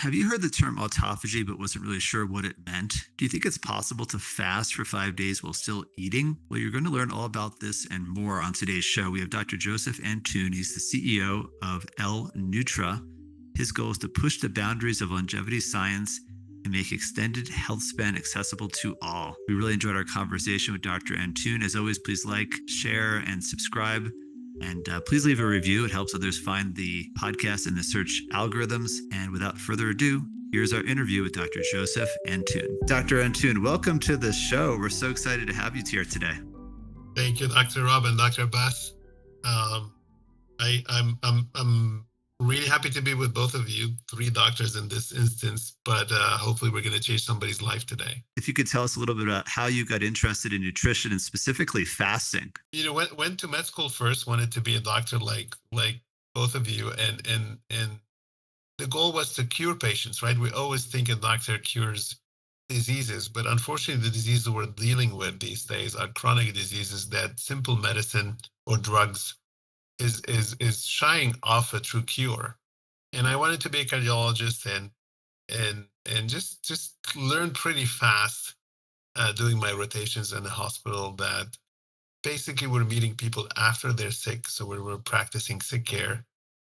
have you heard the term autophagy but wasn't really sure what it meant? Do you think it's possible to fast for 5 days while still eating? Well, you're going to learn all about this and more on today's show. We have Dr. Joseph Antoun. He's the CEO of L-Nutra. His goal is to push the boundaries of longevity science and make extended health span accessible to all. We really enjoyed our conversation with Dr. Antoun. As always, please like, share, and subscribe. And please leave a review. It helps others find the podcast in the search algorithms. And without further ado, here's our interview with Dr. Joseph Antoun. Dr. Antoun, welcome to the show. We're so excited to have you here today. Thank you, Dr. Rob and Dr. Bass. I'm really happy to be with both of you, three doctors in this instance, but hopefully we're going to change somebody's life today. If you could tell us a little bit about how you got interested in nutrition and specifically fasting. Went to med school first, wanted to be a doctor like both of you, and the goal was to cure patients, right? We always think a doctor cures diseases, but unfortunately the diseases we're dealing with these days are chronic diseases that simple medicine or drugs is shying off a true cure. And I wanted to be a cardiologist and just learn pretty fast doing my rotations in the hospital that basically we're meeting people after they're sick. So we were practicing sick care,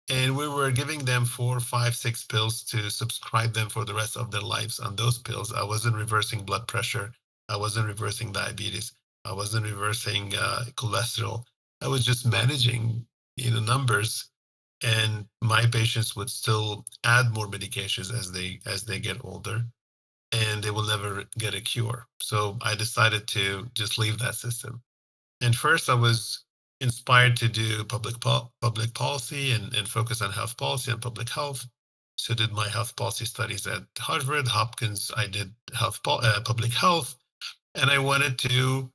and we were giving them 4, 5, 6 pills to subscribe them for the rest of their lives on those pills. I wasn't reversing blood pressure. I wasn't reversing diabetes. I wasn't reversing cholesterol. I was just managing, numbers, and my patients would still add more medications as they get older, and they will never get a cure. So I decided to just leave that system. And first, I was inspired to do public policy and focus on health policy and public health. So did my health policy studies at Harvard, Hopkins. I did public health, and I wanted to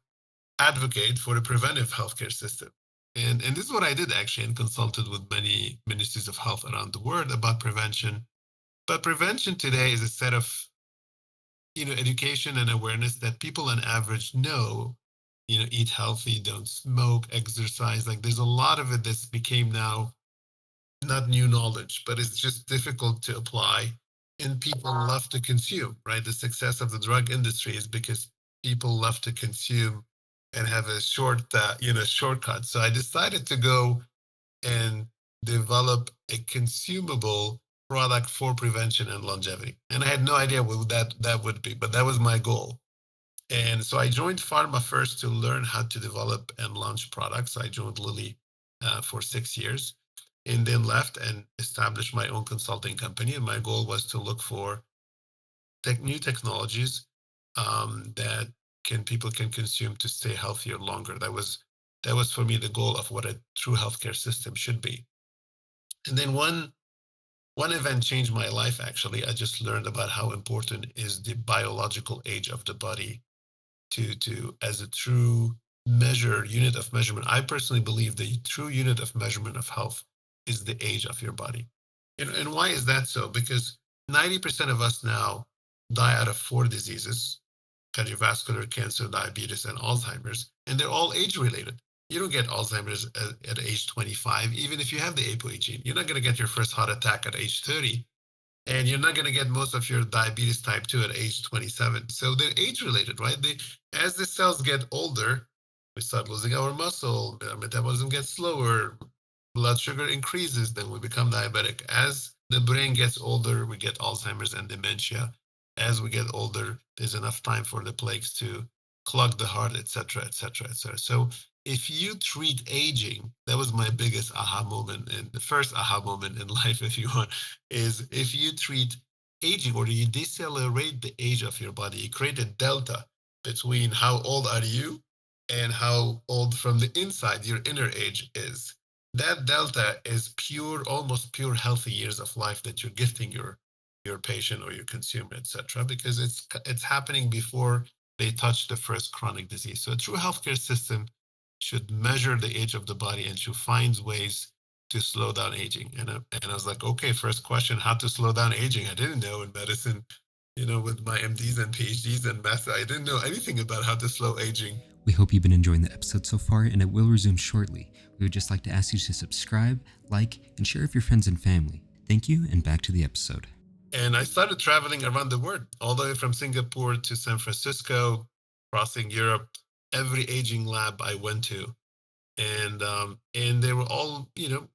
advocate for a preventive healthcare system. And this is what I did actually, and consulted with many ministries of health around the world about prevention. But prevention today is a set of education and awareness that people on average know. Eat healthy, don't smoke, exercise. Like there's a lot of it that's became now not new knowledge, but it's just difficult to apply. And people love to consume, right? The success of the drug industry is because people love to consume and have a shortcut. So I decided to go and develop a consumable product for prevention and longevity. And I had no idea what that would be, but that was my goal. And so I joined pharma first to learn how to develop and launch products. I joined Lilly for 6 years, and then left and established my own consulting company. And my goal was to look for new technologies that people can consume to stay healthier longer. That was for me the goal of what a true healthcare system should be. And then one event changed my life. Actually, I just learned about how important is the biological age of the body to as a true unit of measurement. I personally believe the true unit of measurement of health is the age of your body. And why is that so? Because 90% of us now die out of 4 diseases: cardiovascular, cancer, diabetes, and Alzheimer's, and they're all age related. You don't get Alzheimer's at age 25, even if you have the ApoE gene. You're not going to get your first heart attack at age 30. And you're not going to get most of your diabetes type 2 at age 27. So they're age related, right? As the cells get older, we start losing our muscle, our metabolism gets slower, blood sugar increases, then we become diabetic. As the brain gets older, we get Alzheimer's and dementia. As we get older, there's enough time for the plaques to clog the heart, et cetera, et cetera, et cetera. So if you treat aging, that was my biggest aha moment, and the first aha moment in life, if you want, is if you treat aging or you decelerate the age of your body, you create a delta between how old are you and how old from the inside your inner age is. That delta is pure, almost pure healthy years of life that you're gifting your patient or your consumer, et cetera, because it's happening before they touch the first chronic disease. So a true healthcare system should measure the age of the body and should find ways to slow down aging. And I was like, okay, first question, how to slow down aging? I didn't know in medicine, with my MDs and PhDs and math, I didn't know anything about how to slow aging. We hope you've been enjoying the episode so far, and it will resume shortly. We would just like to ask you to subscribe, like, and share with your friends and family. Thank you, and back to the episode. And I started traveling around the world, all the way from Singapore to San Francisco, crossing Europe, every aging lab I went to. And they were all,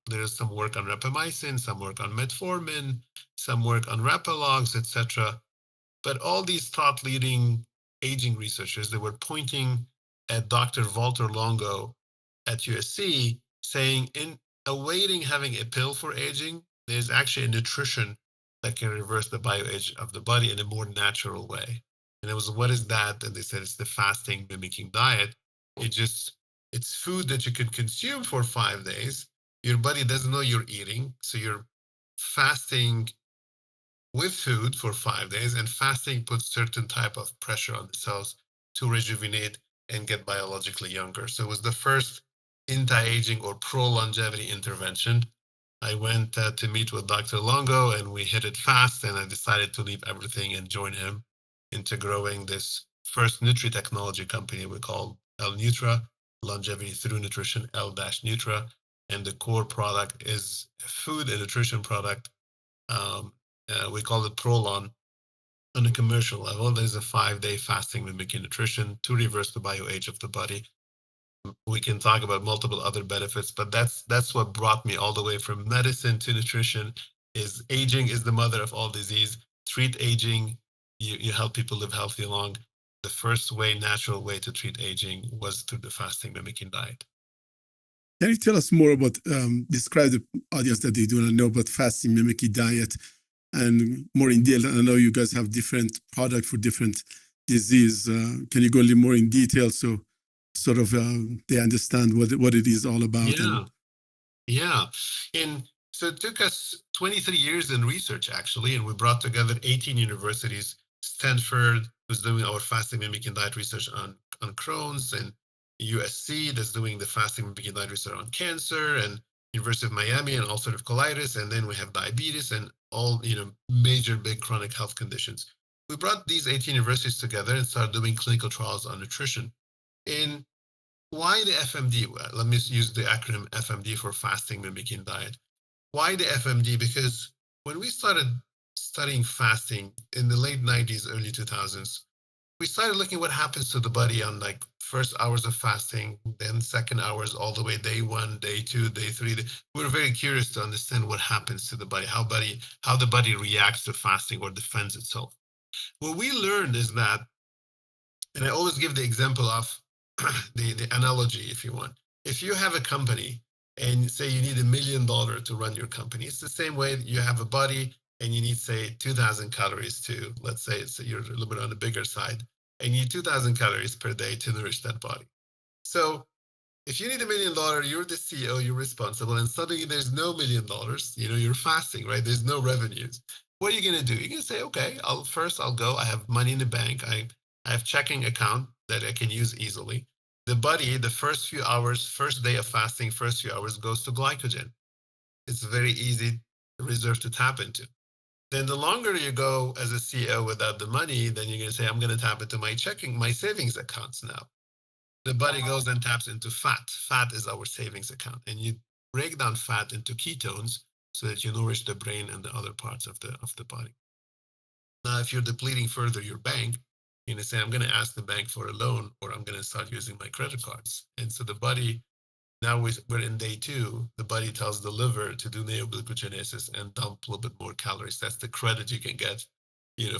there's some work on rapamycin, some work on metformin, some work on rapalogs, etc. But all these thought leading aging researchers, they were pointing at Dr. Valter Longo at USC saying, in awaiting having a pill for aging, there's actually a nutrition that can reverse the bioage of the body in a more natural way. And it was, what is that? And they said it's the fasting mimicking diet. It's food that you can consume for 5 days. Your body doesn't know you're eating, so you're fasting with food for 5 days, and fasting puts certain type of pressure on the cells to rejuvenate and get biologically younger. So it was the first anti-aging or pro-longevity intervention. I went to meet with Dr. Longo, and we hit it fast, and I decided to leave everything and join him into growing this first nutri-technology company we call L-Nutra, longevity through nutrition, L-Nutra. And the core product is a food and nutrition product. We call it ProLon. On a commercial level, there's a 5-day fasting mimicking nutrition to reverse the bioage of the body. We can talk about multiple other benefits, but that's what brought me all the way from medicine to nutrition. Is aging is the mother of all disease. Treat aging, you help people live healthy long. The first way, natural way to treat aging was through the fasting mimicking diet. Can you tell us more about, describe the audience that they do not know about fasting mimicking diet and more in detail? I know you guys have different products for different disease. Can you go a little more in detail so sort of they understand what it is all about? Yeah. And so it took us 23 years in research, actually, and we brought together 18 universities. Stanford, who's doing our fasting mimicking diet research on Crohn's, and USC, that's doing the fasting mimicking diet research on cancer, and University of Miami and ulcerative colitis, and then we have diabetes and all major big chronic health conditions. We brought these 18 universities together and started doing clinical trials on nutrition. And why the FMD? Let me use the acronym FMD for fasting mimicking diet. Why the FMD? Because when we started studying fasting in the late 90s, early 2000s, we started looking what happens to the body on like first hours of fasting, then second hours, all the way day 1, day 2, day 3. We were very curious to understand what happens to the body, how the body reacts to fasting or defends itself. What we learned is that, and I always give the example of the analogy, if you want. If you have a company and say you need $1 million to run your company, it's the same way you have a body and you need, say, 2,000 calories to, let's say you're a little bit on the bigger side, and you need 2,000 calories per day to nourish that body. So if you need $1 million, you're the CEO, you're responsible, and suddenly there's no $1 million, you're fasting, right? There's no revenues. What are you going to do? You're going to say, okay, I'll go. I have money in the bank. I have checking account that I can use easily. The body, the first few hours, first day of fasting, first few hours goes to glycogen. It's a very easy reserve to tap into. Then the longer you go as a CEO without the money, then you're going to say, I'm going to tap into my savings accounts now. The body goes and taps into fat. Fat is our savings account. And you break down fat into ketones so that you nourish the brain and the other parts of the body. Now, if you're depleting further your bank, you're going to say, I'm going to ask the bank for a loan, or I'm going to start using my credit cards. And so the body, now we're in day 2, the body tells the liver to do neoglucogenesis and dump a little bit more calories. That's the credit you can get,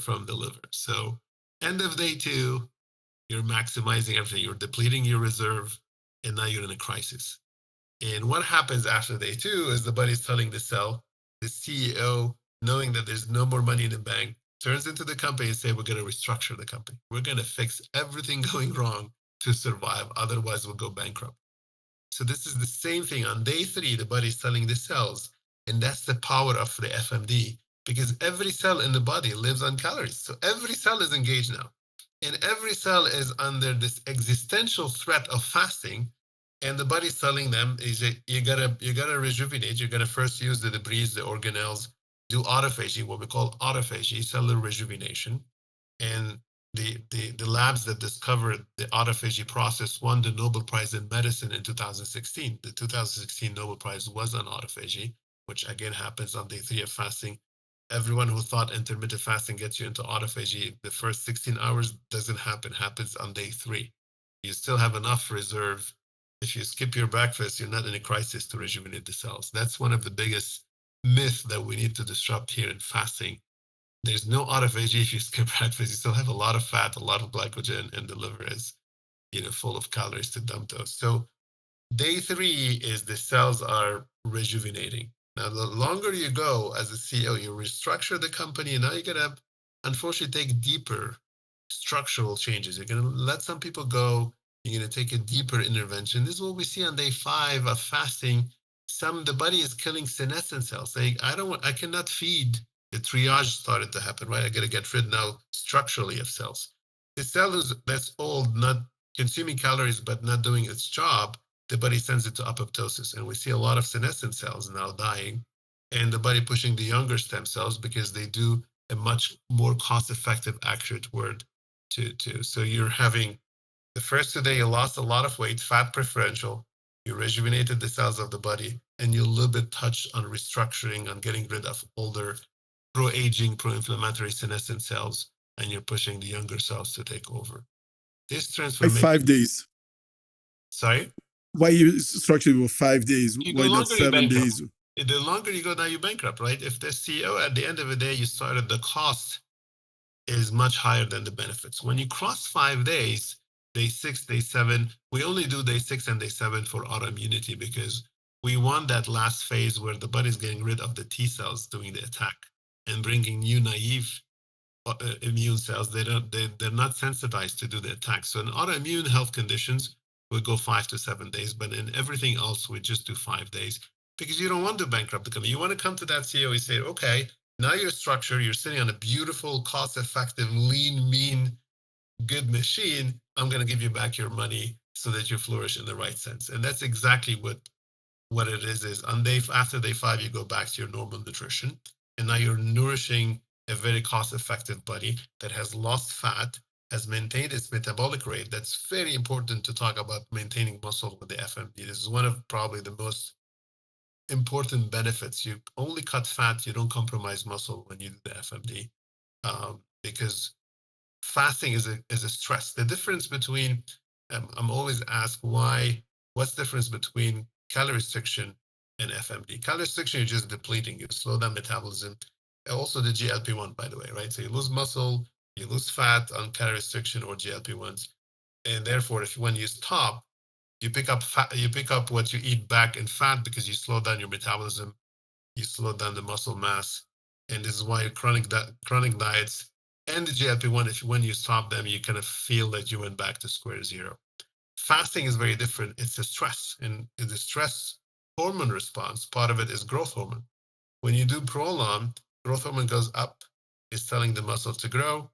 from the liver. So end of day 2, you're maximizing everything. You're depleting your reserve, and now you're in a crisis. And what happens after day 2 is the body's telling the cell, the CEO, knowing that there's no more money in the bank, turns into the company and say, we're going to restructure the company. We're going to fix everything going wrong to survive. Otherwise, we'll go bankrupt. So this is the same thing. On day 3, the body's telling the cells, and that's the power of the FMD, because every cell in the body lives on calories. So every cell is engaged now. And every cell is under this existential threat of fasting. And the body's telling them, you gotta rejuvenate. You're gonna first use the debris, the organelles, do autophagy, what we call autophagy, cellular rejuvenation. And the labs that discovered the autophagy process won the Nobel Prize in Medicine in 2016. The 2016 Nobel Prize was on autophagy, which again happens on day 3 of fasting. everyone who thought intermittent fasting gets you into autophagy the first 16 hours doesn't happen. Happens on day 3. You still have enough reserve. If you skip your breakfast, you're not in a crisis to rejuvenate the cells. That's one of the biggest myths that we need to disrupt here in fasting. There's no autophagy if you skip breakfast. You still have a lot of fat, a lot of glycogen, and the liver is, full of calories to dump those. So day 3 is the cells are rejuvenating. Now, the longer you go as a CEO, you restructure the company, and now you're gonna, unfortunately, take deeper structural changes. You're gonna let some people go. You're gonna take a deeper intervention. This is what we see on day 5 of fasting. The body is killing senescent cells, saying, I cannot feed. The triage started to happen, right? I gotta get rid now structurally of cells. The cell that's old, not consuming calories, but not doing its job, the body sends it to apoptosis. And we see a lot of senescent cells now dying, and the body pushing the younger stem cells because they do a much more cost-effective, accurate word to. So you're having the first 2 days, you lost a lot of weight, fat preferential, you rejuvenated the cells of the body, and you a little bit touched on restructuring, on getting rid of older pro-aging, pro-inflammatory senescent cells, and you're pushing the younger cells to take over. This Like transformation. 5 days. Sorry? Why you structured with 5 days? The Why not longer you 7 bankrupt. days? The longer you go, now you bankrupt, right? If the CEO at the end of the day you started, the cost is much higher than the benefits. When you cross 5 days, day 6, day 7, we only do day 6 and day 7 for autoimmunity because we want that last phase where the body's getting rid of the T cells doing the attack and bringing new naive immune cells. They're not sensitized to do the attack. So in autoimmune health conditions, we go 5 to 7 days, but in everything else, we just do 5 days because you don't want to bankrupt the company. You want to come to that CEO and say, okay, now you're structured, you're sitting on a beautiful, cost-effective, lean, mean, good machine. I'm going to give you back your money so that you flourish in the right sense. And that's exactly what it is after day 5, you go back to your normal nutrition. And now you're nourishing a very cost-effective body that has lost fat, has maintained its metabolic rate. That's very important to talk about maintaining muscle with the FMD. This is one of probably the most important benefits. You only cut fat, you don't compromise muscle when you do the FMD, because fasting is a stress. The difference between, I'm always asked what's the difference between calorie restriction and FMD? Calorie restriction, you're just depleting, you slow down metabolism. Also the GLP-1, by the way, right? So you lose muscle, you lose fat on calorie restriction or GLP-1s. And therefore, when you stop, you pick up fat, you pick up what you eat back in fat because you slow down your metabolism, you slow down the muscle mass. And this is why chronic diets and the GLP-1, when you stop them, you kind of feel that you went back to square zero. Fasting is very different. It's a stress, and the stress hormone response, part of it is growth hormone. When you do ProLon, growth hormone goes up. It's telling the muscle to grow.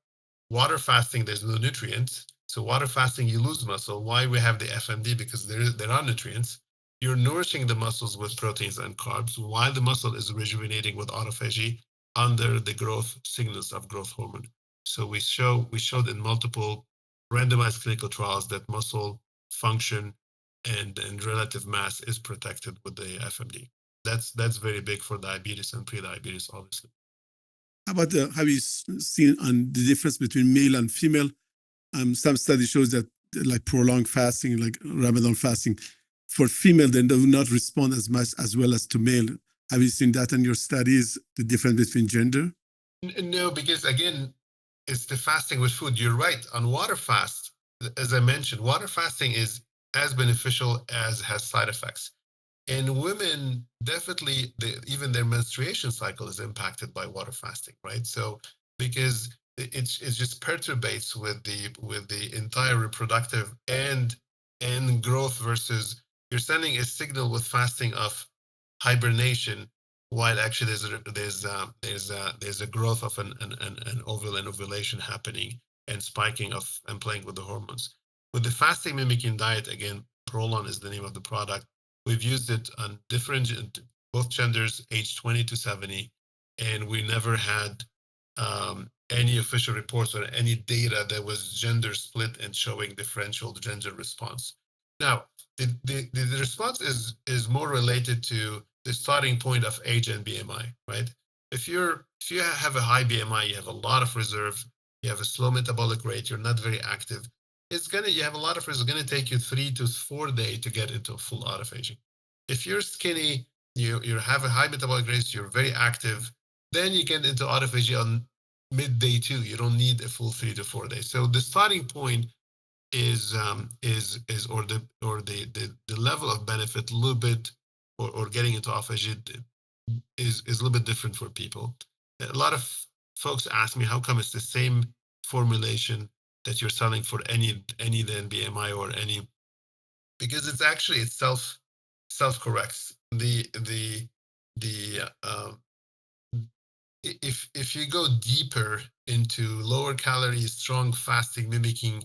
Water fasting, there's no nutrients. So water fasting, you lose muscle. Why we have the FMD? Because there are nutrients. You're nourishing the muscles with proteins and carbs while the muscle is rejuvenating with autophagy under the growth signals of growth hormone. So we showed in multiple randomized clinical trials that muscle function and relative mass is protected with the FMD. That's very big for diabetes and pre-diabetes, obviously. How about have you seen on the difference between male and female? Some study shows that like prolonged fasting, like Ramadan fasting, for female, they do not respond as much as well as to male. Have you seen that in your studies, the difference between gender? No, because again, it's the fasting with food. You're right. On water fast, as I mentioned, water fasting is as beneficial as has side effects. And women, definitely, even their menstruation cycle is impacted by water fasting, right? So because it just perturbates with the entire reproductive and growth versus you're sending a signal with fasting of hibernation, while actually there's a growth of an ovule and ovulation happening and spiking of and playing with the hormones. With the fasting mimicking diet, again, ProLon is the name of the product. We've used it on both genders, age 20 to 70, and we never had any official reports or any data that was gender split and showing differential gender response. Now, the response is more related to the starting point of age and BMI, right? If you have a high BMI, you have a lot of reserve, you have a slow metabolic rate, you're not very active, you have a lot of reserve. It's gonna take you 3 to 4 days to get into a full autophagy. If you're skinny, you have a high metabolic rate, you're very active, then you get into autophagy on midday two. You don't need a full 3 to 4 days. So the starting point is the level of benefit a little bit, or getting into autophagy is a little bit different for people. A lot of folks ask me, how come it's the same formulation that you're selling for any then BMI or any? Because it's self corrects. The If you go deeper into lower calorie, strong fasting mimicking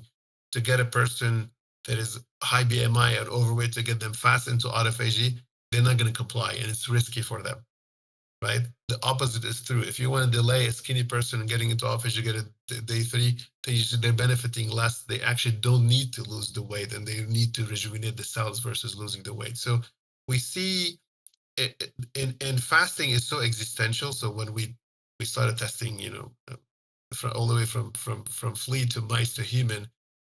to get a person that is high BMI or overweight, to get them fast into autophagy, they're not going to comply, and it's risky for them, right? The opposite is true. If you want to delay a skinny person getting into autophagy, you get it day three, they're benefiting less. They actually don't need to lose the weight, and they need to rejuvenate the cells versus losing the weight. So we see and fasting is so existential. So when we started testing, all the way from flea to mice to human,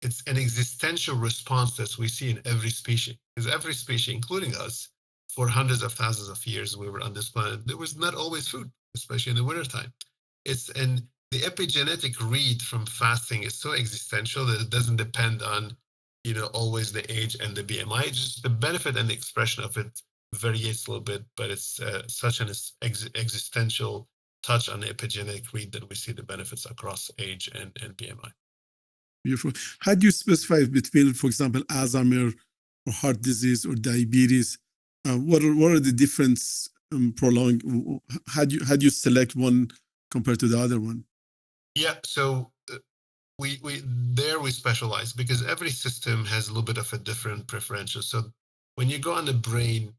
it's an existential response that we see in every species. Because every species, including us, for hundreds of thousands of years we were on this planet, there was not always food, especially in the wintertime. And the epigenetic read from fasting is so existential that it doesn't depend on always the age and the BMI. Just the benefit and the expression of it varies a little bit, but it's such an existential touch on the epigenetic read that we see the benefits across age and BMI. Beautiful. How do you specify between, for example, Alzheimer's or heart disease or diabetes? What are the difference ProLon? How do you select one compared to the other one? Yeah, so we specialize because every system has a little bit of a different preferential. So when you go on the brain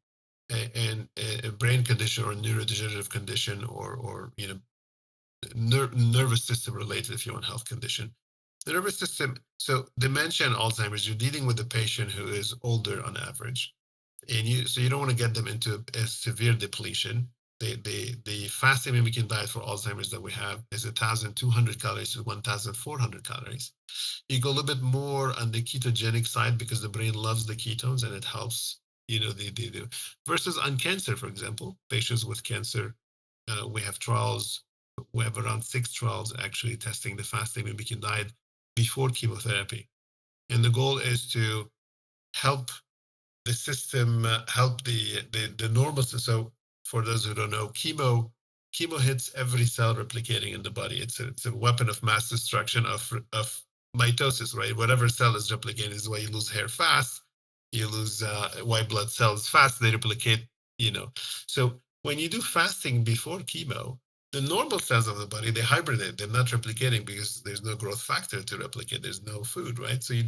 and a brain condition or neurodegenerative condition or nervous system related, if you want, health condition, the nervous system, so dementia and Alzheimer's, you're dealing with a patient who is older on average, and you don't want to get them into a severe depletion. The fasting mimicking diet for Alzheimer's that we have is 1,200 calories to 1,400 calories. You go a little bit more on the ketogenic side because the brain loves the ketones and it helps, versus on cancer, for example, patients with cancer, we have trials. We have around 6 trials actually testing the fasting mimicking diet before chemotherapy. And the goal is to help the system, help the normal. So for those who don't know, chemo hits every cell replicating in the body. It's a weapon of mass destruction of mitosis, right? Whatever cell is replicating is why you lose hair fast, you lose white blood cells fast, they replicate, So when you do fasting before chemo, the normal cells of the body, they hibernate. They're not replicating because there's no growth factor to replicate. There's no food, right? So you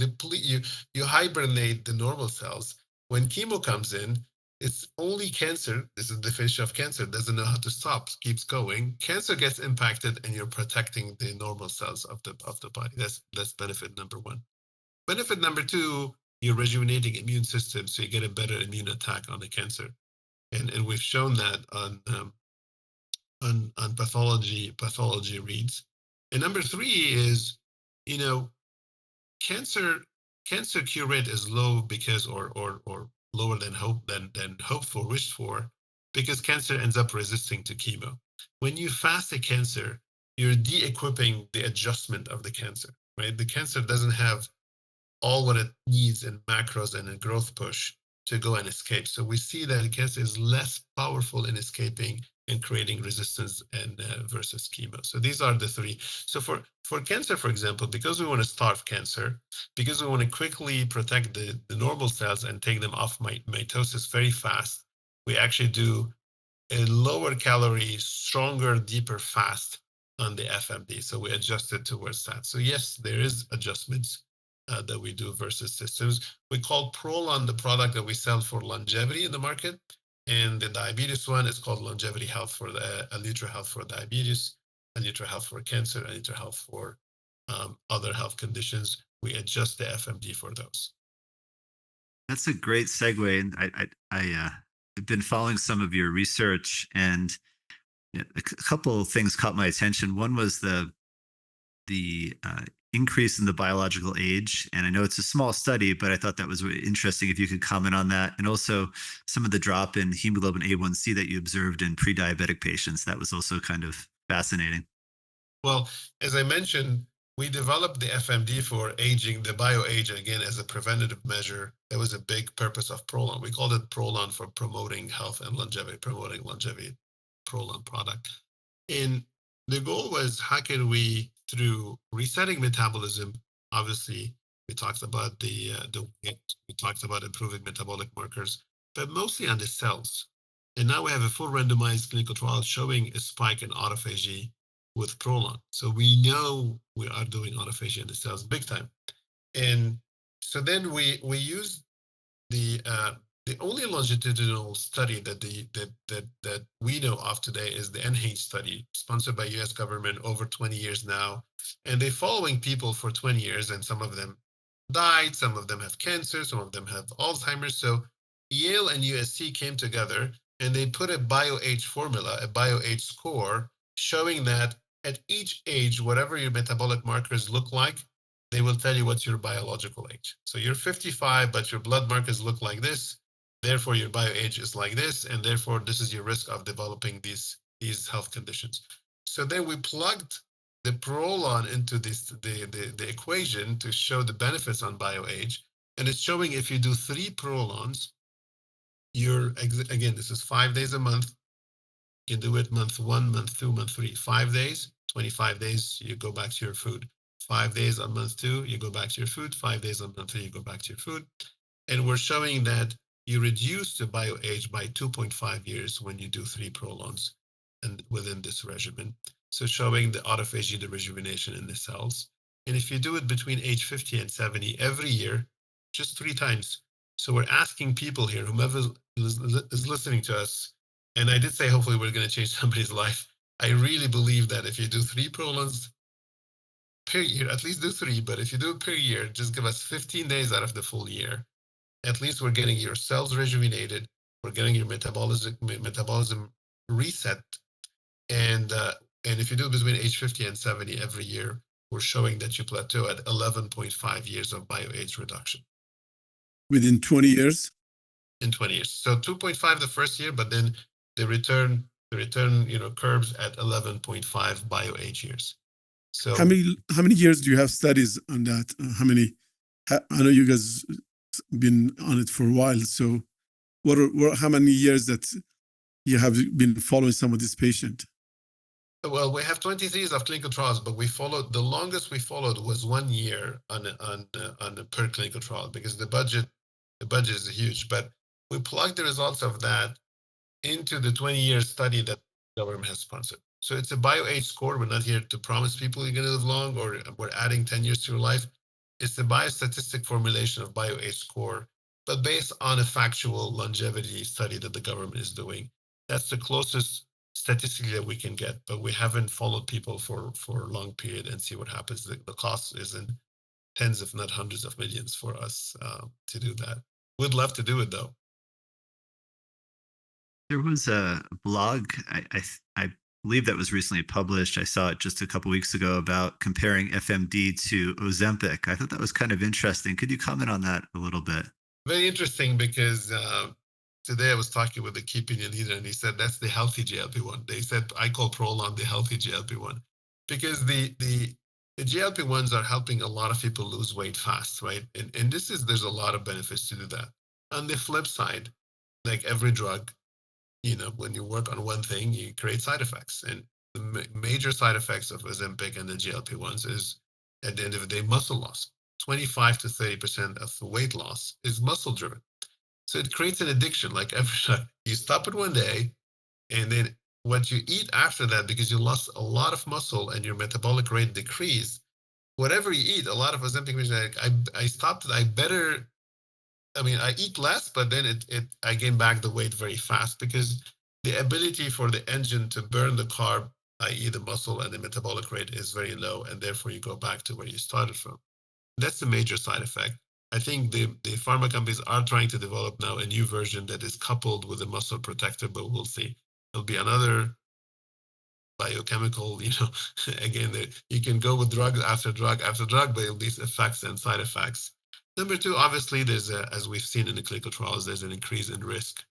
hibernate the normal cells. When chemo comes in, it's only cancer. This is the definition of cancer. Doesn't know how to stop, keeps going. Cancer gets impacted, and you're protecting the normal cells of the body. That's benefit number one. Benefit number two, you're rejuvenating immune system, so you get a better immune attack on the cancer, and we've shown that on pathology reads. And number three is, cancer cure rate is low because or lower than hoped for, wished for, because cancer ends up resisting to chemo. When you fast a cancer, you're de-equipping the adjustment of the cancer, right? The cancer doesn't have all what it needs in macros and a growth push to go and escape. So we see that cancer is less powerful in escaping and creating resistance and versus chemo. So these are the three. So for cancer, for example, because we want to starve cancer, because we want to quickly protect the normal cells and take them off mitosis very fast, we actually do a lower calorie, stronger, deeper fast on the FMD. So we adjust it towards that. So yes, there is adjustments that we do versus systems. We call ProLon the product that we sell for longevity in the market. And the diabetes one is called Longevity Health for the L-Nutra Health for diabetes, L-Nutra Health for cancer, L-Nutra Health for other health conditions. We adjust the FMD for those. That's a great segue, and I've been following some of your research, and Yeah, couple of things caught my attention. One was the increase in the biological age, and I know it's a small study, but I thought that was really interesting. If you could comment on that, and also some of the drop in hemoglobin A1C that you observed in pre-diabetic patients, that was also kind of fascinating. Well, as I mentioned, we developed the FMD for aging, the bioage, again, as a preventative measure. That was a big purpose of ProLon. We called it ProLon for promoting health and longevity, promoting longevity, ProLon product. And the goal was, how can we, through resetting metabolism, obviously, we talked about we talked about improving metabolic markers, but mostly on the cells. And now we have a full randomized clinical trial showing a spike in autophagy with ProLon. So we know we are doing autophagy in the cells big time. And so then we use the only longitudinal study that we know of today is the NHANGE study, sponsored by U.S. government over 20 years now, and they're following people for 20 years, and some of them died, some of them have cancer, some of them have Alzheimer's. So Yale and USC came together and they put a bioage formula, a bioage score, showing that at each age, whatever your metabolic markers look like, they will tell you what's your biological age. So you're 55, but your blood markers look like this. Therefore, your bioage is like this, and therefore, this is your risk of developing these health conditions. So then we plugged the ProLon into the equation to show the benefits on bioage, and it's showing if you do 3 ProLons, you're again, this is 5 days a month. You can do it month 1, month 2, month 3, 5 days, 25 days, you go back to your food. 5 days on month 2, you go back to your food. 5 days on month 3, you go back to your food. And we're showing that you reduce the bioage by 2.5 years when you do 3 ProLons and within this regimen. So showing the autophagy, the rejuvenation in the cells. And if you do it between age 50 and 70 every year, just 3 times. So we're asking people here, whomever is listening to us, and I did say, hopefully we're going to change somebody's life. I really believe that if you do 3 ProLons per year, at least do 3, but if you do it per year, just give us 15 days out of the full year. At least we're getting your cells rejuvenated. We're getting your metabolism reset. And if you do it between age 50 and 70 every year, we're showing that you plateau at 11.5 years of bioage reduction. Within 20 years? In 20 years. So 2.5 the first year, but then the return curves at 11.5 bioage years. So how many years do you have studies on that? I know you guys been on it for a while. So how many years that you have been following some of this patient? Well, we have 23 years of clinical trials, but the longest we followed was 1 year on the per clinical trial, because the budget is huge. But we plugged the results of that into the 20-year study that the government has sponsored. So it's a bioage score. We're not here to promise people you're going to live long, or we're adding 10 years to your life. It's a biostatistic formulation of bioage score, but based on a factual longevity study that the government is doing. That's the closest statistically that we can get, but we haven't followed people for a long period and see what happens. The cost is in tens, if not hundreds of millions for us to do that. We'd love to do it, though. There was a blog, I believe that was recently published. I saw it just a couple weeks ago about comparing FMD to Ozempic. I thought that was kind of interesting. Could you comment on that a little bit? Very interesting, because today I was talking with a key opinion leader, and he said that's the healthy GLP-1. They said, I call ProLon the healthy GLP-1, because the GLP-1s are helping a lot of people lose weight fast, right? And there's a lot of benefits to do that. On the flip side, like every drug, when you work on one thing, you create side effects. And the major side effects of Ozempic and the GLP-1s is, at the end of the day, muscle loss. 25 to 30% of the weight loss is muscle driven. So it creates an addiction. Like every time you stop it one day, and then what you eat after that, because you lost a lot of muscle and your metabolic rate decreased, whatever you eat, a lot of Ozempic patients are like, I stopped it. I eat less, but then I gain back the weight very fast, because the ability for the engine to burn the carb, i.e. the muscle and the metabolic rate, is very low, and therefore you go back to where you started from. That's the major side effect. I think the pharma companies are trying to develop now a new version that is coupled with a muscle protector, but we'll see. It'll be another biochemical, again, you can go with drug after drug after drug, but it'll be effects and side effects. Number two, obviously, as we've seen in the clinical trials, there's an increase in risk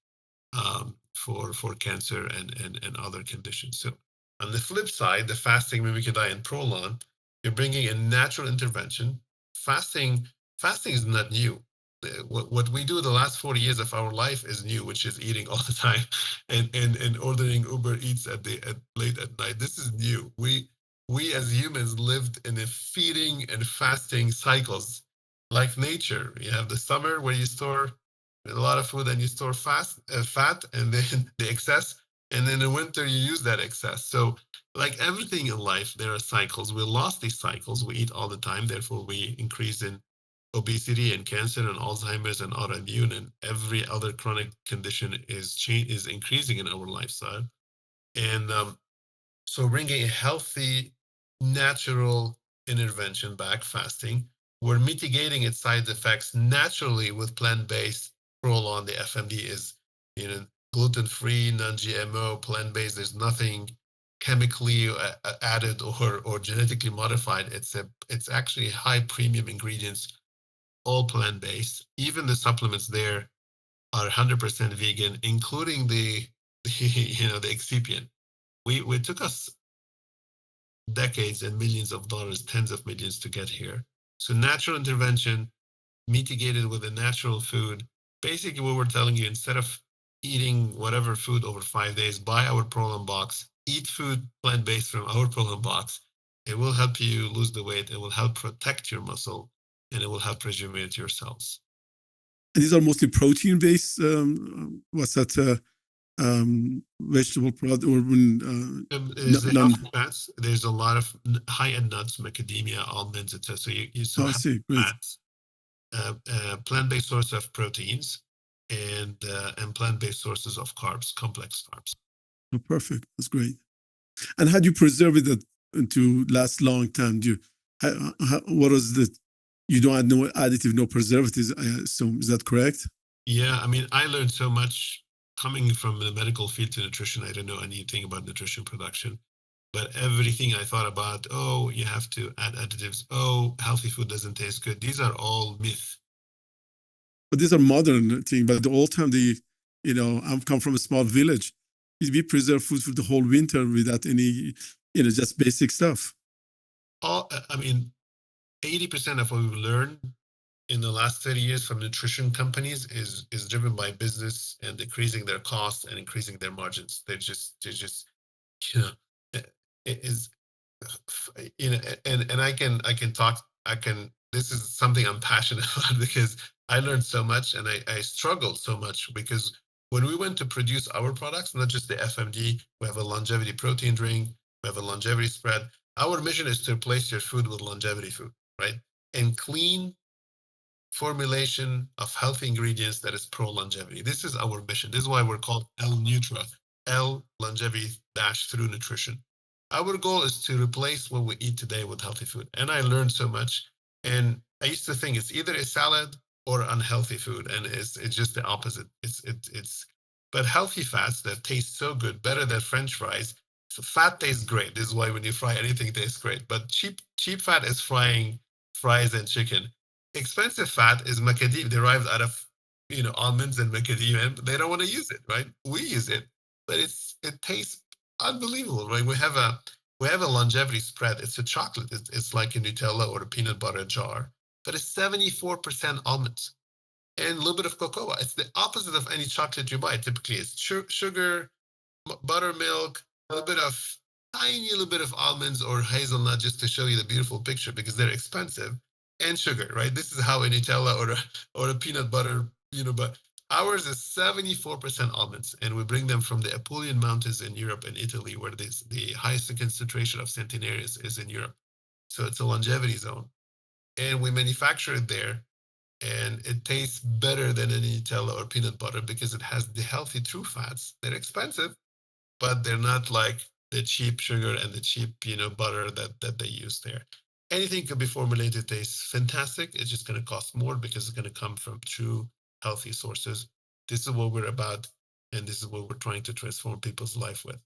for cancer and other conditions. So on the flip side, the fasting mimicking diet and ProLon, you're bringing a natural intervention. Fasting is not new. What we do the last 40 years of our life is new, which is eating all the time and ordering Uber Eats late at night. This is new. We as humans lived in a feeding and fasting cycles like nature. You have the summer where you store a lot of food and you store fat and then the excess, and then in the winter you use that excess. So like everything in life, there are cycles. We lost these cycles. We eat all the time, therefore we increase in obesity and cancer and Alzheimer's and autoimmune and every other chronic condition is increasing in our lifestyle. And so bringing a healthy, natural intervention back, fasting, we're mitigating its side effects naturally with plant-based ProLon. The FMD is, gluten-free, non-GMO, plant-based. There's nothing chemically added or genetically modified. It's actually high premium ingredients, all plant-based. Even the supplements there are 100% vegan, including the the excipient. We took us decades and millions of dollars, tens of millions to get here. So natural intervention mitigated with a natural food. Basically what we're telling you, instead of eating whatever food over 5 days, buy our ProLon box, eat food plant-based from our ProLon box. It will help you lose the weight. It will help protect your muscle and it will help rejuvenate your cells. And these are mostly protein based. What's that? Vegetable product or fats. There's a lot of high-end nuts, macadamia, almonds, etc. So you still have fats, plant-based source of proteins, and plant-based sources of carbs, complex carbs. Oh, perfect. That's great. And how do you preserve it to last long time? What is the? You don't add no additive, no preservatives. I assume, is that correct? Yeah, I mean, I learned so much coming from the medical field to nutrition. I don't know anything about nutrition production, but everything I thought about, oh, you have to add additives. Oh, healthy food doesn't taste good. These are all myth. But these are modern things. But the old time, I'm come from a small village. We preserve food for the whole winter without any, just basic stuff. I mean, 80% of what we've learned in the last 30 years from nutrition companies is driven by business and decreasing their costs and increasing their margins. They're just it is, and I can talk, this is something I'm passionate about because I learned so much and I struggled so much because when we went to produce our products, not just the FMD, we have a longevity protein drink, we have a longevity spread. Our mission is to replace your food with longevity food, right? And clean formulation of healthy ingredients that is pro-longevity. This is our mission. This is why we're called L-Nutra, L longevity dash through nutrition. Our goal is to replace what we eat today with healthy food. And I learned so much. And I used to think it's either a salad or unhealthy food. And it's just the opposite. But healthy fats that taste so good, better than French fries. So fat tastes great. This is why when you fry anything tastes great. But cheap fat is frying fries and chicken. Expensive fat is macadamia, derived out of almonds and macadamia, and they don't want to use it, right? We use it, but it tastes unbelievable, right? We have a longevity spread. It's a chocolate. It's like a Nutella or a peanut butter jar, but it's 74% almonds and a little bit of cocoa. It's the opposite of any chocolate you buy. Typically, it's sugar, buttermilk, a little bit of tiny little bit of almonds or hazelnut just to show you the beautiful picture because they're expensive. And sugar, right? This is how a Nutella or a peanut butter, but ours is 74% almonds, and we bring them from the Apulian Mountains in Europe and Italy, where the highest concentration of centenarians is in Europe. So it's a longevity zone, and we manufacture it there, and it tastes better than any Nutella or peanut butter because it has the healthy true fats. They're expensive, but they're not like the cheap sugar and the cheap, butter that they use there. Anything could be formulated tastes fantastic. It's just going to cost more because it's going to come from true healthy sources. This is what we're about, and this is what we're trying to transform people's life with.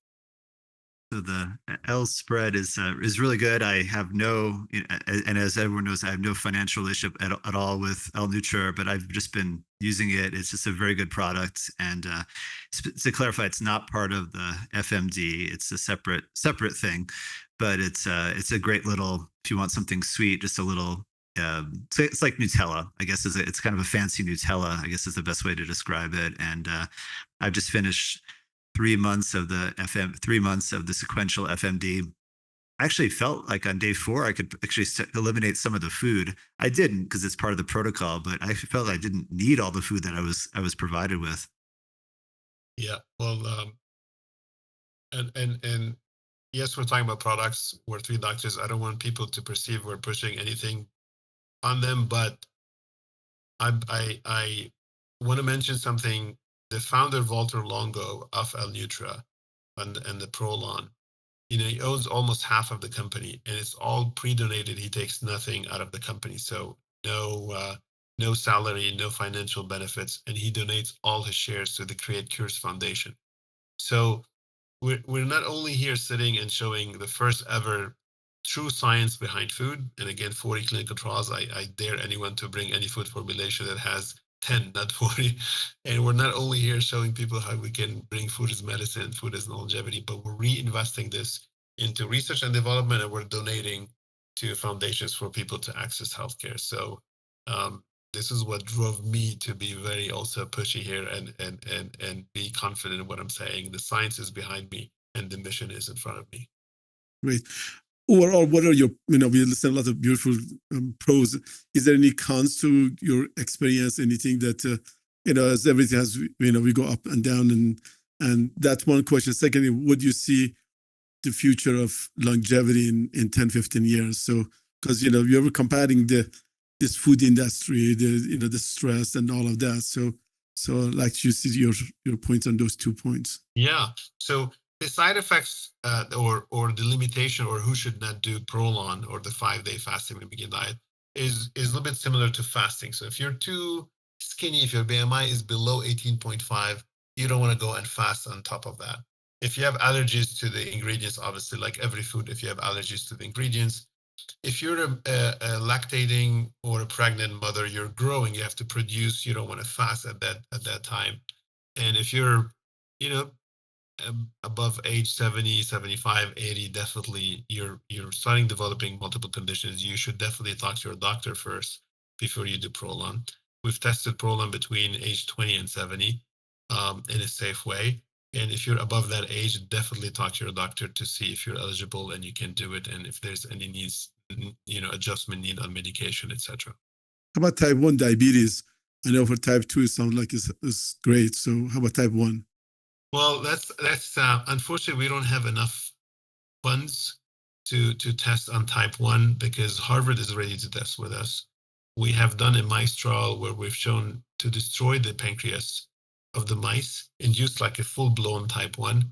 So the L spread is really good. I have no, and as everyone knows, I have no financial relationship at all with L-Nutra, but I've just been using it. It's just a very good product. And to clarify, it's not part of the FMD. It's a separate thing, but it's a great little. If you want something sweet, just a little. So it's like Nutella, I guess. It's kind of a fancy Nutella, I guess is the best way to describe it. And I've just finished 3 months of the 3 months of the sequential FMD. I actually felt like on day 4 I could actually eliminate some of the food. I didn't because it's part of the protocol, but I felt I didn't need all the food that I was provided with. Yeah. Well, and yes, we're talking about products. We're three doctors. I don't want people to perceive we're pushing anything on them, but I want to mention something. The founder, Valter Longo of L-Nutra and the ProLon, he owns almost half of the company, and it's all pre-donated. He takes nothing out of the company, so no salary, no financial benefits, and he donates all his shares to the Create Cures Foundation. So we're not only here sitting and showing the first ever true science behind food, and again, 40 clinical trials. I dare anyone to bring any food formulation that has 10, not 40. And we're not only here showing people how we can bring food as medicine, food as longevity, but we're reinvesting this into research and development, and we're donating to foundations for people to access healthcare. So this is what drove me to be very also pushy here and be confident in what I'm saying. The science is behind me and the mission is in front of me. Great. Overall, what are your, we listen a lot of beautiful pros. Is there any cons to your experience? Anything that, as everything has, we go up and down, and that's one question. Secondly, would you see the future of longevity in 10, 15 years? So, because, you were comparing this food industry, the stress and all of that. So like you see your points on those 2 points. Yeah. So the side effects or the limitation or who should not do ProLon or the 5-day fasting mimicking diet is a little bit similar to fasting. So if you're too skinny, if your BMI is below 18.5, you don't want to go and fast on top of that. If you have allergies to the ingredients, obviously, like every food, if you have allergies to the ingredients, if you're a lactating or a pregnant mother, you're growing, you have to produce, you don't want to fast at that time. And if you're, above age 70, 75, 80, definitely you're starting developing multiple conditions. You should definitely talk to your doctor first before you do ProLon. We've tested ProLon between age 20 and 70 in a safe way. And if you're above that age, definitely talk to your doctor to see if you're eligible and you can do it, and if there's any needs, adjustment need on medication, etc. How about type 1 diabetes? I know for type 2, it sounds like it's great. So how about type 1? Well, that's unfortunately, we don't have enough funds to test on type 1 because Harvard is ready to test with us. We have done a mice trial where we've shown to destroy the pancreas of the mice, induced like a full-blown type 1.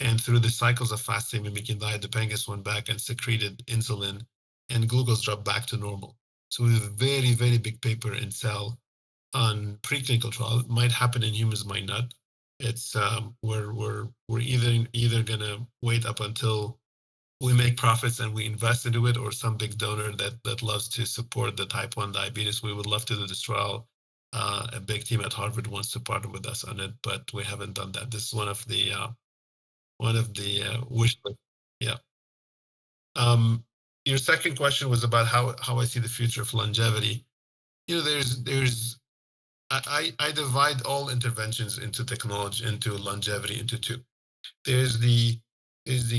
And through the cycles of fasting mimicking diet, the pancreas went back and secreted insulin and glucose dropped back to normal. So we have a very, very big paper in Cell on preclinical trial. It might happen in humans, might not. It's we're either gonna wait up until we make profits and we invest into it, or some big donor that loves to support the type 1 diabetes. We would love to do this trial. A big team at Harvard wants to partner with us on it, but we haven't done that. This is one of the wish list. Yeah. Your second question was about how I see the future of longevity. I divide all interventions into technology, into longevity, into 2. There's the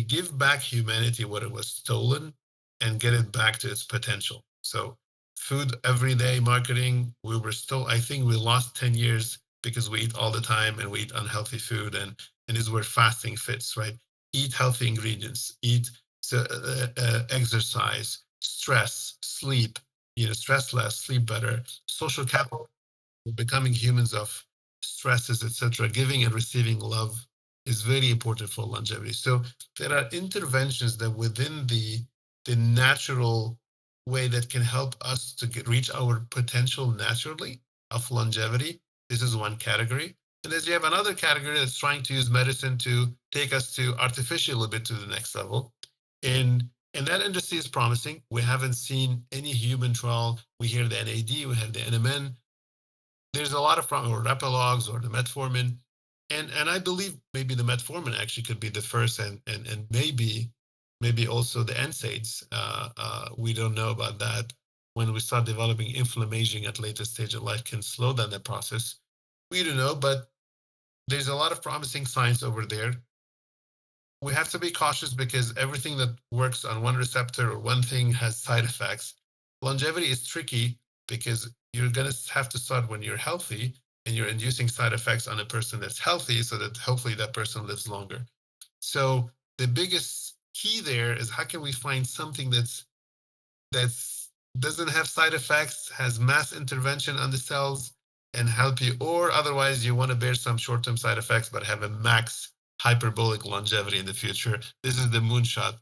give back humanity what it was stolen and get it back to its potential. So food everyday marketing, I think we lost 10 years because we eat all the time and we eat unhealthy food, and this is where fasting fits, right? Eat healthy ingredients, exercise, stress, sleep, stress less, sleep better, social capital, becoming humans of stresses, etc. Giving and receiving love is very important for longevity. So there are interventions that within the natural way that can help us to reach our potential naturally of longevity. This is one category. And as you have another category that's trying to use medicine to take us to artificial a bit to the next level. And that industry is promising. We haven't seen any human trial. We hear the NAD, we have the NMN. There's a lot of or Repalogs or the metformin. And I believe maybe the metformin actually could be the first and maybe also the NSAIDs. We don't know about that. When we start developing inflammation at later stage of life can slow down the process. We don't know, but there's a lot of promising science over there. We have to be cautious because everything that works on one receptor or one thing has side effects. Longevity is tricky because you're going to have to start when you're healthy and you're inducing side effects on a person that's healthy so that hopefully that person lives longer. So the biggest key there is how can we find something that's doesn't have side effects, has mass intervention on the cells and help you, or otherwise you want to bear some short-term side effects but have a max hyperbolic longevity in the future. This is the moonshot,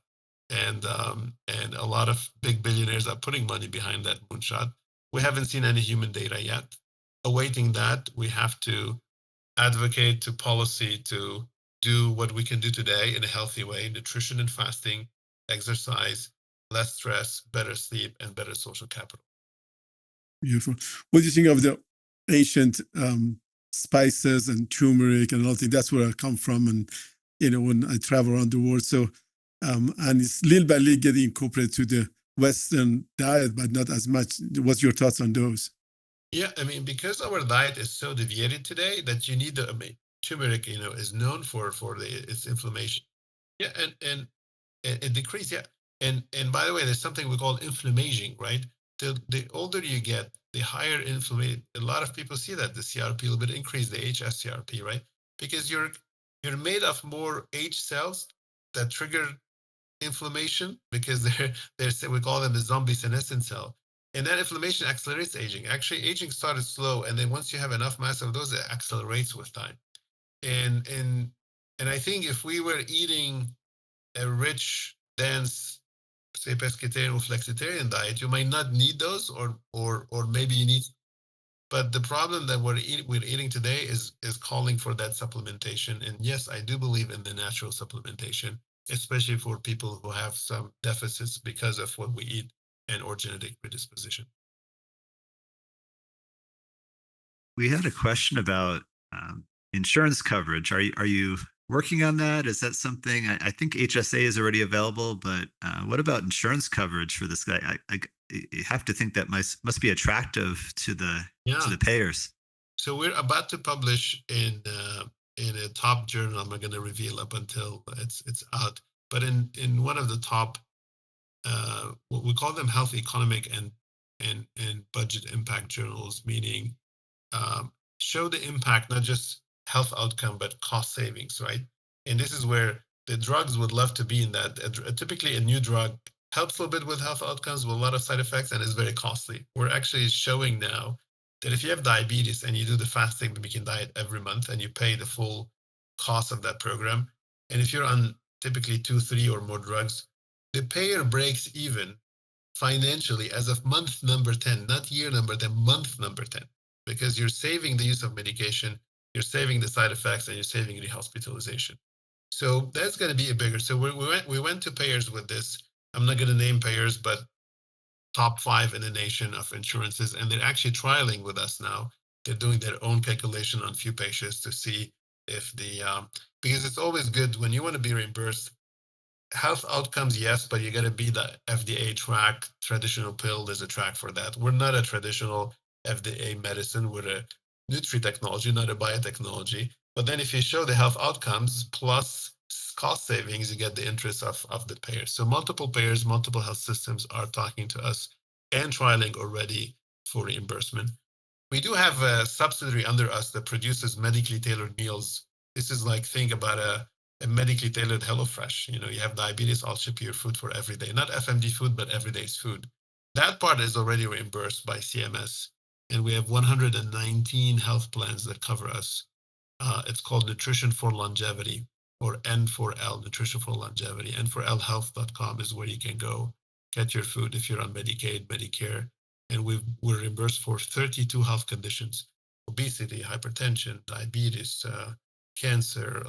and a lot of big billionaires are putting money behind that moonshot. We haven't seen any human data yet. Awaiting that, we have to advocate to policy to do what we can do today in a healthy way: nutrition and fasting, exercise, less stress, better sleep, and better social capital. Beautiful. What do you think of the ancient spices and turmeric and all that? That's where I come from, and when I travel around the world. So, and it's little by little getting incorporated to the Western diet, but not as much. What's your thoughts on those? Yeah, I mean, because our diet is so deviated today that you need turmeric, is known for its inflammation. Yeah, and it decreases. Yeah, and by the way, there's something we call inflammation, right? The older you get, the higher inflammation. A lot of people see that the CRP will bit increase, the hsCRP, right? Because you're made of more H cells that trigger inflammation because they're we call them the zombie senescent cell. And that inflammation accelerates aging. Actually, aging started slow, and then once you have enough mass of those, it accelerates with time. And I think if we were eating a rich, dense, say pescatarian or flexitarian diet, you might not need those, or maybe you need. But the problem that we're eating today is calling for that supplementation. And yes, I do believe in the natural supplementation, especially for people who have some deficits because of what we eat and or genetic predisposition. We had a question about insurance coverage. Are you working on that? Is that something? I think HSA is already available, but what about insurance coverage for this guy? You have to think that must be attractive to the payers. So we're about to publish in a top journal. I'm not going to reveal up until it's out, but in one of the top, what we call them health economic and budget impact journals, meaning show the impact, not just health outcome, but cost savings, right? And this is where the drugs would love to be in that. Typically, a new drug helps a little bit with health outcomes with a lot of side effects and is very costly. We're actually showing now that if you have diabetes and you do the fasting mimicking diet every month and you pay the full cost of that program, and if you're on typically 2, 3 or more drugs, the payer breaks even financially as of month number 10, not year number 10, month number 10, because you're saving the use of medication, you're saving the side effects, and you're saving the hospitalization. So that's going to be a bigger. So we went to payers with this. I'm not going to name payers, but top 5 in the nation of insurances, and they're actually trialing with us now. They're doing their own calculation on few patients to see if because it's always good when you want to be reimbursed. Health outcomes, yes, but you got to be the FDA track. Traditional pill, there's a track for that. We're not a traditional FDA medicine. We're a Nutri technology, not a biotechnology. But then if you show the health outcomes plus cost savings, you get the interest of the payers. So multiple payers, multiple health systems are talking to us and trialing already for reimbursement. We do have a subsidiary under us that produces medically tailored meals. This is like, think about a medically tailored HelloFresh. You have diabetes, I'll ship you your food for every day. Not FMD food, but everyday's food. That part is already reimbursed by CMS. And we have 119 health plans that cover us. It's called Nutrition for Longevity, or N4L, Nutrition for Longevity. N4LHealth.com is where you can go get your food if you're on Medicaid, Medicare. And we're reimbursed for 32 health conditions. obesity, hypertension, diabetes, cancer,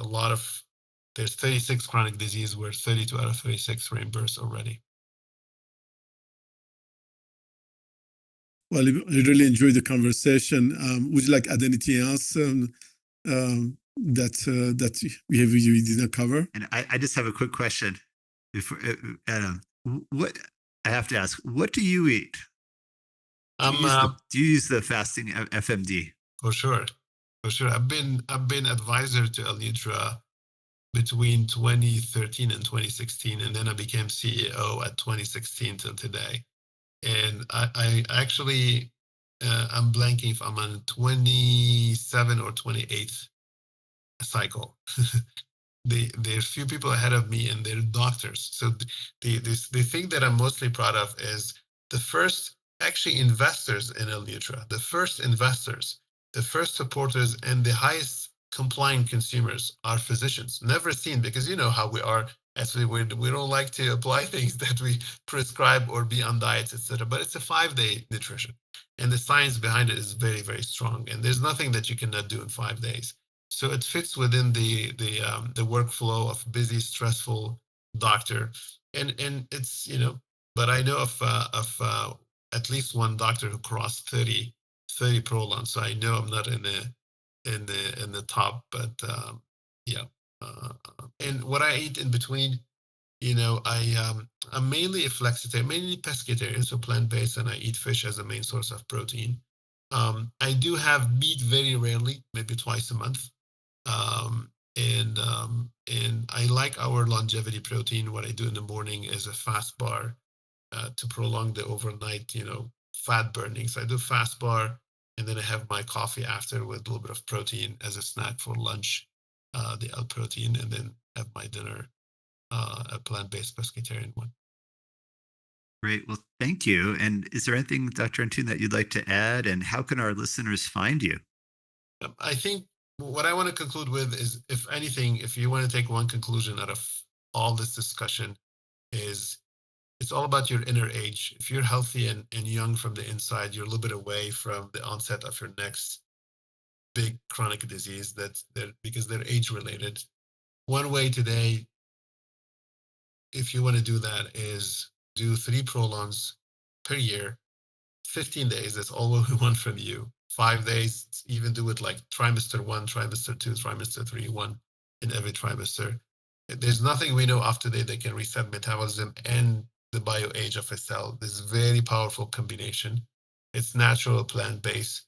there's 36 chronic disease where 32 out of 36 reimbursed already. Well, I really enjoyed the conversation. Would you like to add anything else that we did not cover? And I just have a quick question. Before, Adam, what I have to ask, what do you eat? Do you use the fasting FMD? For sure. I've been advisor to L-Nutra between 2013 and 2016, and then I became CEO at 2016 till today. And I actually, I'm blanking if I'm on 27 or 28th cycle. There's few people ahead of me, and they're doctors. So the thing that I'm mostly proud of is the first actually investors in L-Nutra, the first investors, the first supporters, and the highest compliant consumers are physicians. Never seen, because you know how we are. Actually, we don't like to apply things that we prescribe or be on diets, etc. But it's a 5-day nutrition, and the science behind it is very, very strong. And there's nothing that you cannot do in 5 days. So it fits within the workflow of busy, stressful doctor, and it's, you know. But I know of at least one doctor who crossed 30 ProLon, so I know I'm not in the top. But yeah, and what I eat in between, you know, I'm mainly a flexitarian, mainly pescatarian, so plant-based, and I eat fish as a main source of protein. I do have meat very rarely, maybe twice a month. And I like our longevity protein. What I do in the morning is a fast bar to prolong the overnight, you know, fat burning. So I do fast bar, and then I have my coffee after with a little bit of protein as a snack for lunch, the L protein, and then have my dinner, a plant-based pescatarian one. Great. Well, thank you. And is there anything, Dr. Antoun, that you'd like to add? And how can our listeners find you? I think what I want to conclude with is, if anything, if you want to take one conclusion out of all this discussion, is it's all about your inner age. If you're healthy and young from the inside, you're a little bit away from the onset of your next big chronic disease because they're age related. One way today, if you want to do that, is do 3 ProLons per year, 15 days. That's all we want from you. 5 days, even do it like trimester 1, trimester 2, trimester 3, 1 in every trimester. There's nothing we know of today that can reset metabolism and the bio age of a cell. This very powerful combination. It's natural, plant-based.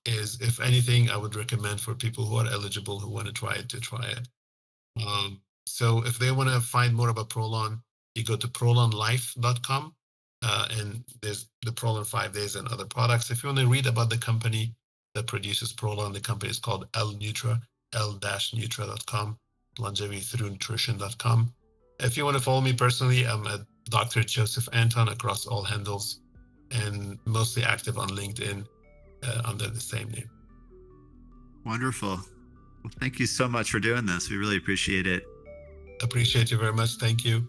Is, if anything, I would recommend for people who are eligible, who want to try it, to try it. So if they want to find more about ProLon, you go to prolonlife.com, and there's the ProLon 5 days and other products. If you want to read about the company that produces ProLon, the company is called L-Nutra, l-nutra.com, longevity-through-nutrition.com. If you want to follow me personally, I'm at Dr. Joseph Antoun across all handles, and mostly active on LinkedIn under the same name. Wonderful. Well, thank you so much for doing this. We really appreciate it. Appreciate you very much. Thank you.